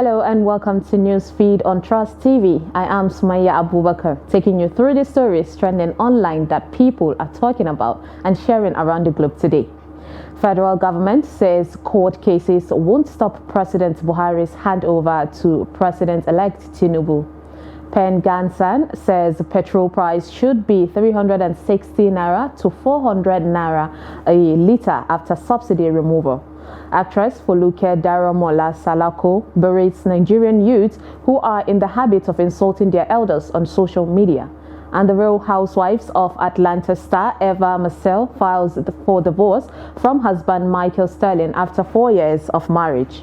Hello and welcome to Newsfeed on Trust TV. I am Sumaya Abubakar, taking you through the stories trending online that people are talking about and sharing around the globe today. Federal government says court cases won't stop President Buhari's handover to President-elect Tinubu. Pen Gansan says petrol price should be 360 naira to 400 naira a litre after subsidy removal. Actress Foluke Daramola Salako berates Nigerian youths who are in the habit of insulting their elders on social media. And the Real Housewives of Atlanta star Eva Marcel files for divorce from husband Michael Sterling after 4 years of marriage.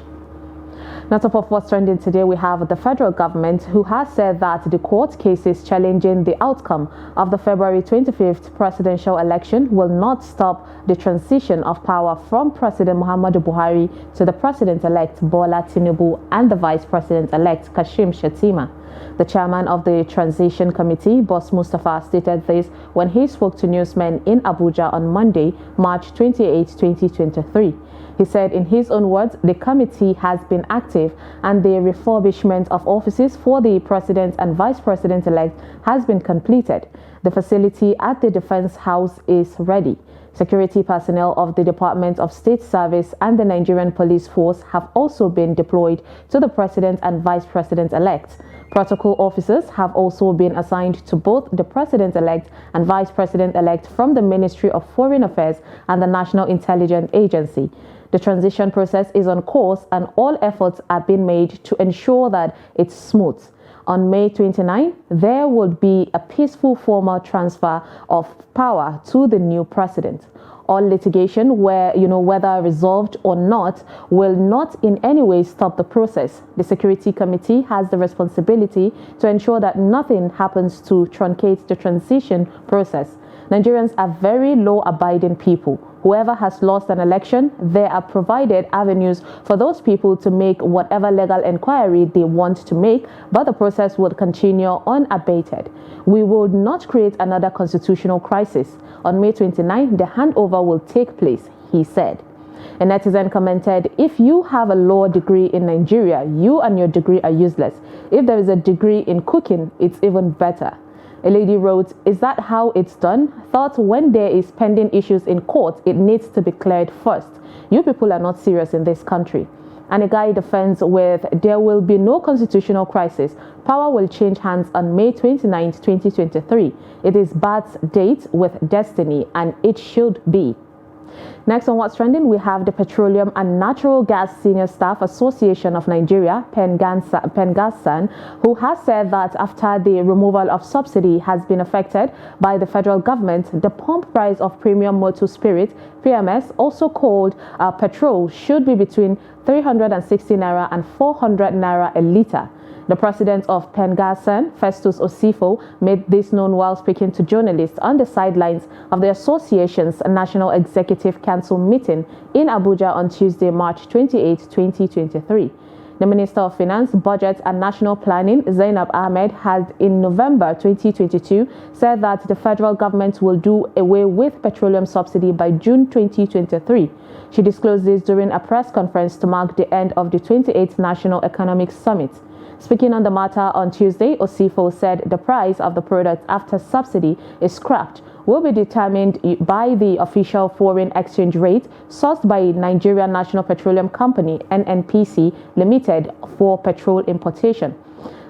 Now, top of what's trending today, we have the federal government who has said that the court cases challenging the outcome of the February 25th presidential election will not stop the transition of power from President Muhammadu Buhari to the president-elect Bola Tinubu and the vice president-elect Kashim Shettima. The chairman of the transition committee, Boss Mustafa, stated this when he spoke to newsmen in Abuja on Monday, March 28, 2023. He said, in his own words, the committee has been active and the refurbishment of offices for the president and vice president-elect has been completed. The facility at the Defense House is ready. Security personnel of the Department of State Service and the Nigerian Police Force have also been deployed to the president and vice president-elect. Protocol officers have also been assigned to both the president-elect and vice president-elect from the Ministry of Foreign Affairs and the National Intelligence Agency. The transition process is on course and all efforts are being made to ensure that it's smooth. On May 29, there would be a peaceful formal transfer of power to the new president. All litigation, whether resolved or not, will not in any way stop the process. The Security Committee has the responsibility to ensure that nothing happens to truncate the transition process. Nigerians are very law-abiding people. Whoever has lost an election, there are provided avenues for those people to make whatever legal inquiry they want to make, but the process would continue unabated. We will not create another constitutional crisis. On May 29, the handover will take place, he said. A netizen commented, if you have a law degree in Nigeria, you and your degree are useless. If there is a degree in cooking, it's even better. A lady wrote, is that how it's done? Thought when there is pending issues in court, it needs to be cleared first. You people are not serious in this country. And a guy defends with, there will be no constitutional crisis. Power will change hands on May 29, 2023. It is Bat's date with destiny, and it should be. Next on what's trending, we have the Petroleum and Natural Gas Senior Staff Association of Nigeria, Pen Gansan, who has said that after the removal of subsidy has been affected by the federal government, the pump price of premium motor spirit, PMS, also called petrol, should be between 360 naira and 400 naira a litre. The president of Pen Gansan, Festus Osifo, made this known while speaking to journalists on the sidelines of the association's National Executive Council meeting in Abuja on Tuesday, March 28, 2023. The Minister of Finance, Budget and National Planning, Zainab Ahmed, had in November 2022 said that the federal government will do away with petroleum subsidy by June 2023. She disclosed this during a press conference to mark the end of the 28th National Economic Summit. Speaking on the matter on Tuesday, Osifo said the price of the product after subsidy is scrapped will be determined by the official foreign exchange rate sourced by Nigerian National Petroleum Company (NNPC) Limited for petrol importation.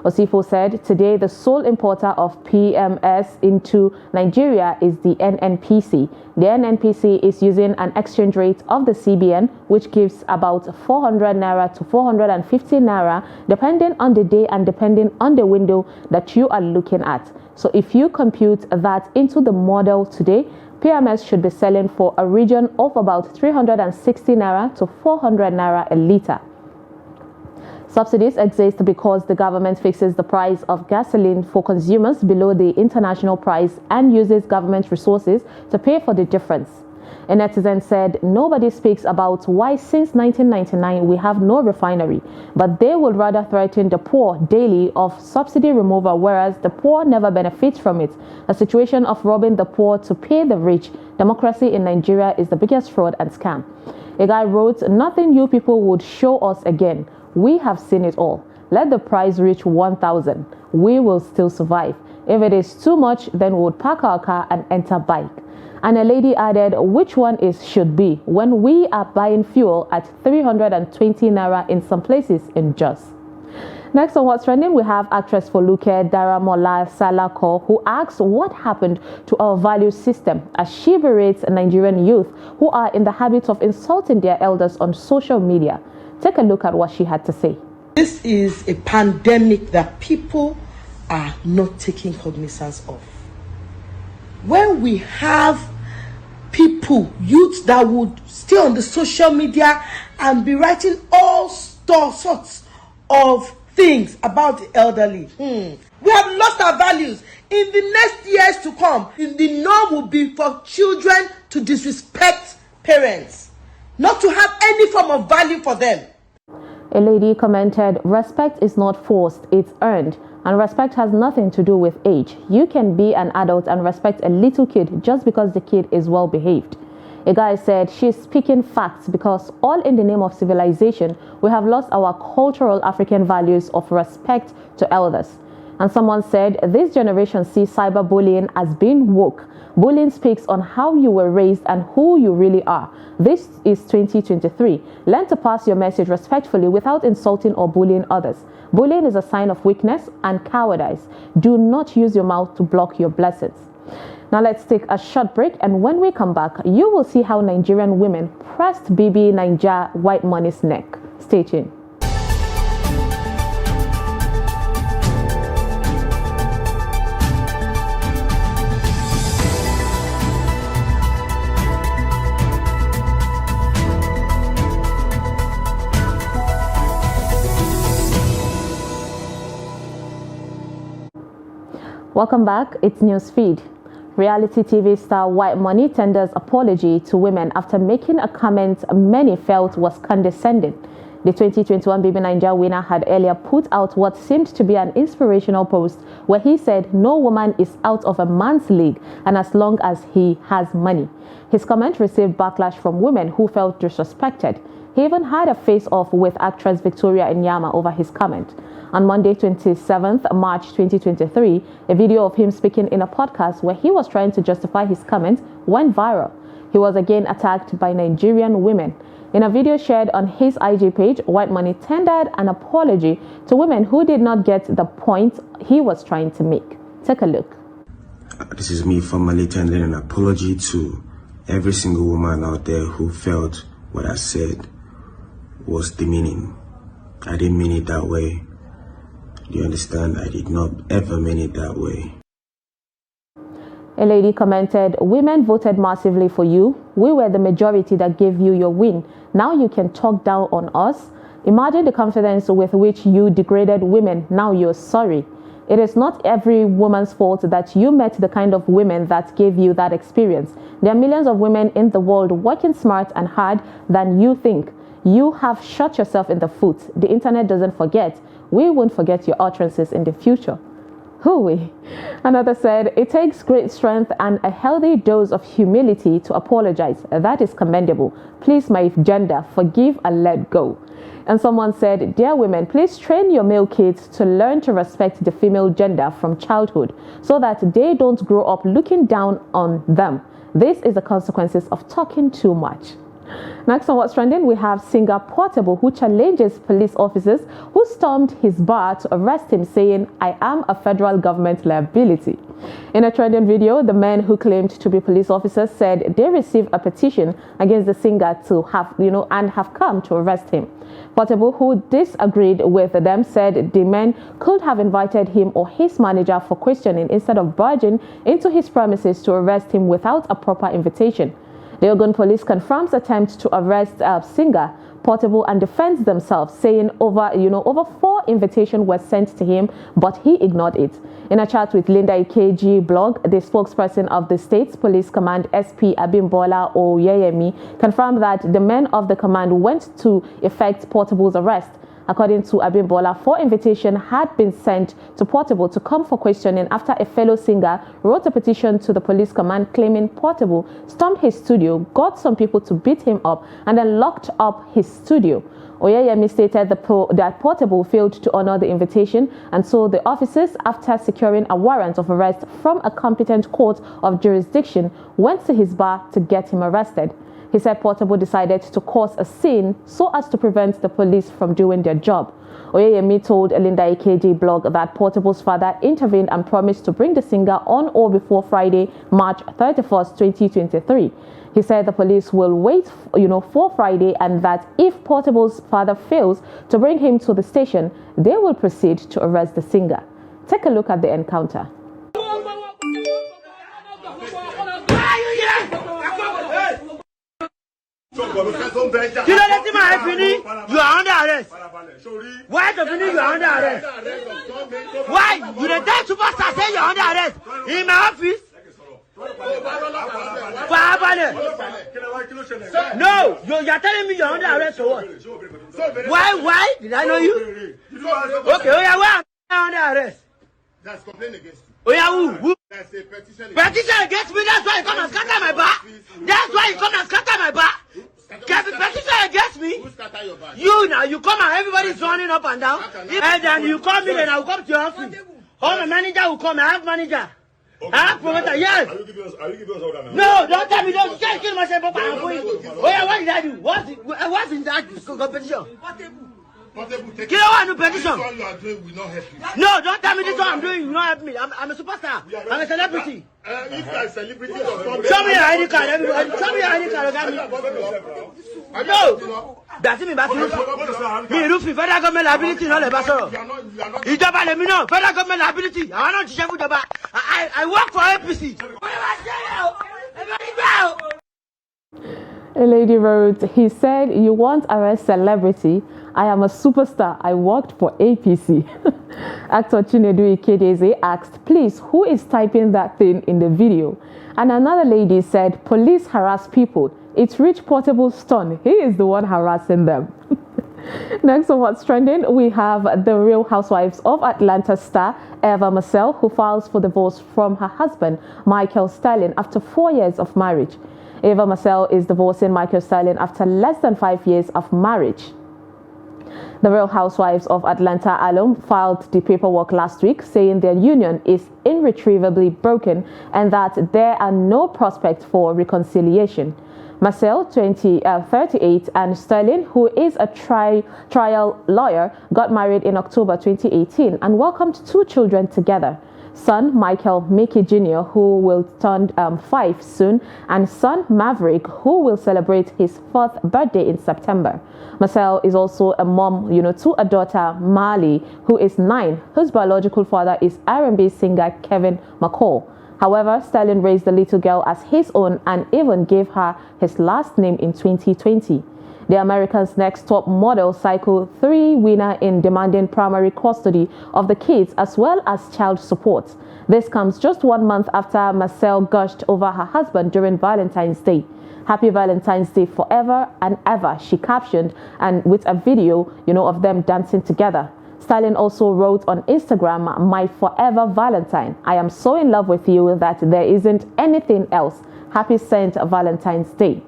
Osifo said today the sole importer of PMS into Nigeria is the NNPC. The NNPC is using an exchange rate of the CBN, which gives about 400 naira to 450 naira, depending on the day and depending on the window that you are looking at. So if you compute that into the model today, PMS should be selling for a region of about 360 naira to 400 naira a litre. Subsidies exist because the government fixes the price of gasoline for consumers below the international price and uses government resources to pay for the difference. A netizen said, nobody speaks about why since 1999 we have no refinery, but they would rather threaten the poor daily of subsidy removal, whereas the poor never benefit from it. A situation of robbing the poor to pay the rich. Democracy in Nigeria is the biggest fraud and scam. A guy wrote, nothing you people would show us again. We have seen it all. Let the price reach 1,000. We will still survive. If it is too much, then we would park our car and enter bike. And a lady added, which one is should be when we are buying fuel at 320 naira in some places in Jos. Next on What's Trending, we have actress Foluke Daramola Salako, who asks what happened to our value system as she berates Nigerian youth who are in the habit of insulting their elders on social media. Take a look at what she had to say. This is a pandemic that people are not taking cognizance of. When we have people, youth that would stay on the social media and be writing all sorts of things about the elderly. We have lost our values. In the next years to come, the norm will be for children to disrespect parents, not to have any form of value for them. A lady commented, respect is not forced, it's earned. And respect has nothing to do with age. You can be an adult and respect a little kid just because the kid is well behaved. A guy said, she's speaking facts because all in the name of civilization, we have lost our cultural African values of respect to elders. And someone said, this generation sees cyberbullying as being woke. Bullying speaks on how you were raised and who you really are. This is 2023. Learn to pass your message respectfully without insulting or bullying others. Bullying is a sign of weakness and cowardice. Do not use your mouth to block your blessings. Now let's take a short break, and when we come back, you will see how Nigerian women pressed Bibi Naija White Money's neck. Stay tuned. Welcome back. It's Newsfeed. Reality TV star White Money tenders apology to women after making a comment many felt was condescending. The 2021 Bibi Naija winner had earlier put out what seemed to be an inspirational post where he said no woman is out of a man's league and as long as he has money. His comment received backlash from women who felt disrespected. He even had a face-off with actress Victoria Inyama over his comment. On Monday, 27th March 2023, a video of him speaking in a podcast where he was trying to justify his comment went viral. He was again attacked by Nigerian women. In a video shared on his IG page, White Money tendered an apology to women who did not get the point he was trying to make. Take a look. This is me formally tendering an apology to every single woman out there who felt what I said was demeaning. I didn't mean it that way. Do you understand? I did not ever mean it that way. A lady commented, women voted massively for you. We were the majority that gave you your win. Now you can talk down on us. Imagine the confidence with which you degraded women. Now you're sorry. It is not every woman's fault that you met the kind of women that gave you that experience. There are millions of women in the world working smart and hard than you think. You have shot yourself in the foot. The internet doesn't forget. We won't forget your utterances in the future. Hooey. Another said, it takes great strength and a healthy dose of humility to apologize. That is commendable. Please, my gender, forgive and let go. And someone said, dear women, please train your male kids to learn to respect the female gender from childhood so that they don't grow up looking down on them. This is the consequences of talking too much. Next on What's Trending, we have singer Portable, who challenges police officers who stormed his bar to arrest him, saying, I am a federal government liability. In a trending video, the men who claimed to be police officers said they received a petition against the singer to have come to arrest him. Portable, who disagreed with them, said the men could have invited him or his manager for questioning instead of barging into his premises to arrest him without a proper invitation. The Ogun police confirms attempts to arrest singer Portable and defends themselves, saying over 4 invitations were sent to him, but he ignored it. In a chat with Linda Ikeji blog, the spokesperson of the State's Police Command, SP Abimbola Oyeyemi, confirmed that the men of the command went to effect Portable's arrest. According to Abimbola, 4 invitations had been sent to Portable to come for questioning after a fellow singer wrote a petition to the police command claiming Portable stormed his studio, got some people to beat him up, and then locked up his studio. Oyeyemi stated that Portable failed to honor the invitation, and so the officers, after securing a warrant of arrest from a competent court of jurisdiction, went to his bar to get him arrested. He said Portable decided to cause a scene so as to prevent the police from doing their job. Oyeyemi told Linda AKG blog that Portable's father intervened and promised to bring the singer on or before Friday, March 31st, 2023. He said the police will wait, for Friday, and that if Portable's father fails to bring him to the station, they will proceed to arrest the singer. Take a look at the encounter. You don't let him have finish, you are under arrest. Why to finish, you are under arrest? Why? You the tell superstar say you are under arrest in my office? No, you are telling me you are under arrest or what? Why? Did I know you? Okay, oh yeah, why am I under arrest? That's complaint against you. Oh yeah, who? That's a petition. Petition against me, that's why you come and scatter my bar. That's why you come and scatter my bar. Petition against me. Who scatter your bar? You now, you come and everybody's running up and down. And then you call me, then I will come to your office. All my manager will come, I have manager. Okay. I have promoter, yes. Are you giving us order now? No, don't tell me, don't can't kill myself. Oh yeah, what did I do? What's in that competition? Portable, take Kill one new petition. This one you are doing will not help you. No, don't tell me this one I'm doing will not help me. I'm a superstar. I'm a celebrity. If you are a celebrity, or Show me your ID card, everybody. Show me your ID card, okay? No. That's me, that's me. Rufi, federal government liability, not a basoro. Ijọba let me know. Federal government liability. I want to check with Ijọba. I work for APC. A lady wrote, he said, you want arrest celebrity? I am a superstar. I worked for APC. Actor Chinedu Ikedeze asked, please, who is typing that thing in the video? And another lady said, police harass people. It's Rich Portable's son. He is the one harassing them. Next on What's Trending, we have the Real Housewives of Atlanta star Eva Marcel, who files for divorce from her husband, Michael Sterling, after 4 years of marriage. Eva Marcel is divorcing Michael Sterling after less than 5 years of marriage. The Real Housewives of Atlanta alum filed the paperwork last week, saying their union is irretrievably broken and that there are no prospects for reconciliation. Marcel, 38, and Sterling, who is a trial lawyer, got married in October 2018 and welcomed 2 children together. Son Michael Mickey Jr., who will turn 5 soon, and son Maverick, who will celebrate his 4th birthday in September. Marcel is also a mom, to a daughter, Marley, who is 9, whose biological father is R&B singer Kevin McCall. However, Sterling raised the little girl as his own and even gave her his last name in 2020. The America's Next Top Model cycle 3 winner in demanding primary custody of the kids as well as child support. This comes just 1 month after Marcel gushed over her husband during Valentine's Day. Happy Valentine's Day forever and ever, she captioned, and with a video, of them dancing together. Sterling also wrote on Instagram, my forever Valentine. I am so in love with you that there isn't anything else. Happy St. Valentine's Day.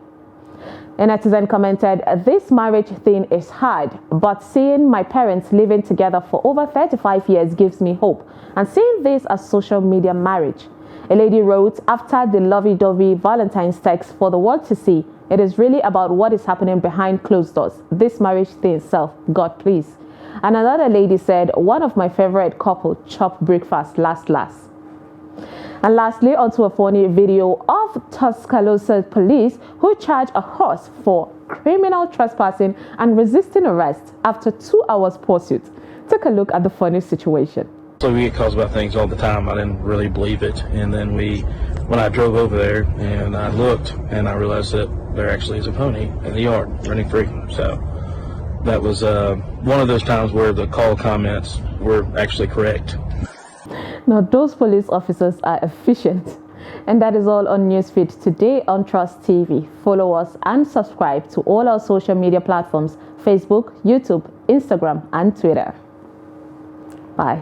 A netizen commented, this marriage thing is hard, but seeing my parents living together for over 35 years gives me hope, and seeing this as social media marriage. A lady wrote, after the lovey-dovey Valentine's text for the world to see, it is really about what is happening behind closed doors. This marriage thing itself, God please. And another lady said, one of my favorite couple chop breakfast last. And lastly, onto a funny video of Tuscaloosa police who charged a horse for criminal trespassing and resisting arrest after 2 hours pursuit. Take a look at the funny situation. So we get calls about things all the time. I didn't really believe it. And then when I drove over there and I looked and I realized that there actually is a pony in the yard running free. So that was one of those times where the call comments were actually correct. Now, those police officers are efficient. And that is all on Newsfeed today on Trust TV. Follow us and subscribe to all our social media platforms: Facebook, YouTube, Instagram and Twitter. Bye.